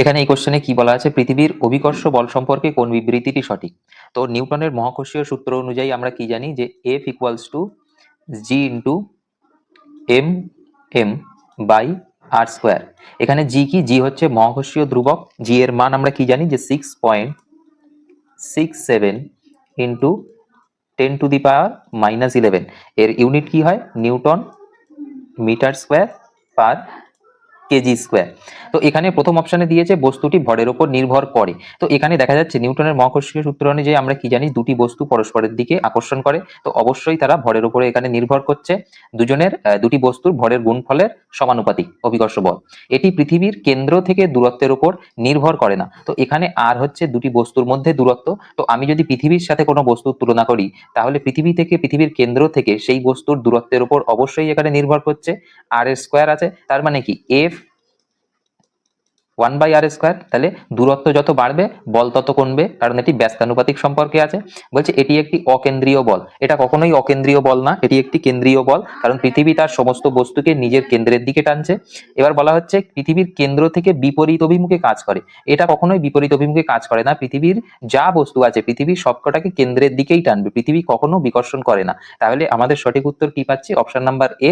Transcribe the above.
এখানে এই কোশ্চেনে কি বলা আছে, পৃথিবীর অভিকর্ষ বল সম্পর্কে কোন বিবৃতিটি সঠিক? তো নিউটনের মহাকর্ষীয় সূত্র অনুযায়ী আমরা কি জানি যে F equals to G into M M by R square. এখানে জি কি? জি হচ্ছে মহাকর্ষীয় ধ্রুবক। জি এর মান আমরা কি জানি যে 6.67 ইন্টু 10⁻⁻11। এর ইউনিট কি হয়? Newton metre square per kg square. তো এখানে প্রথম অপশনে দিয়েছে বস্তুটি ভরের উপর নির্ভর করে। তো এখানে দেখা যাচ্ছে নিউটনের মহাকর্ষীয় সূত্র অনুযায়ী আমরা কি জানি, দুটি বস্তু পরস্পরের দিকে আকর্ষণ করে। তো অবশ্যই তারা ভরের উপরে এখানে নির্ভর করছে। দুটি বস্তুর ভরের গুণফলের সমানুপাতিক অভিকর্ষ বল। এটি পৃথিবীর কেন্দ্র থেকে দূরত্বের উপর নির্ভর করে না। তো এখানে আর হচ্ছে দুটি বস্তুর মধ্যে দূরত্ব। তো আমি যদি পৃথিবীর সাথে কোনো বস্তুর তুলনা করি, তাহলে পৃথিবীর কেন্দ্র থেকে সেই বস্তুর দূরত্বের উপর অবশ্যই এখানে নির্ভর করছে। আর এর স্কোয়ার আছে, তার মানে কি এফ 1/r²। তাহলে দূরত্ব যত বাড়বে বল তত কমবে, কারণ এটি ব্যস্তানুপাতিক সম্পর্কে আছে। বলছে এটি একটি অকেন্দ্রীয় বল। এটা কখনোই অকেন্দ্রীয় বল না, এটি একটি কেন্দ্রীয় বল, কারণ পৃথিবী তার সমস্ত বস্তুকে নিজের কেন্দ্রের দিকে টানছে। এবার বলা হচ্ছে পৃথিবীর কেন্দ্র থেকে বিপরীত অভিমুখে কাজ করে। এটা কখনোই বিপরীত অভিমুখে কাজ করে না। পৃথিবীর যা বস্তু আছে পৃথিবীর সবকটাকে কেন্দ্রের দিকেই টানবে, পৃথিবী কখনো বিকর্ষণ করে না। তাহলে আমাদের সঠিক উত্তর কি পাচ্ছি? Option number A,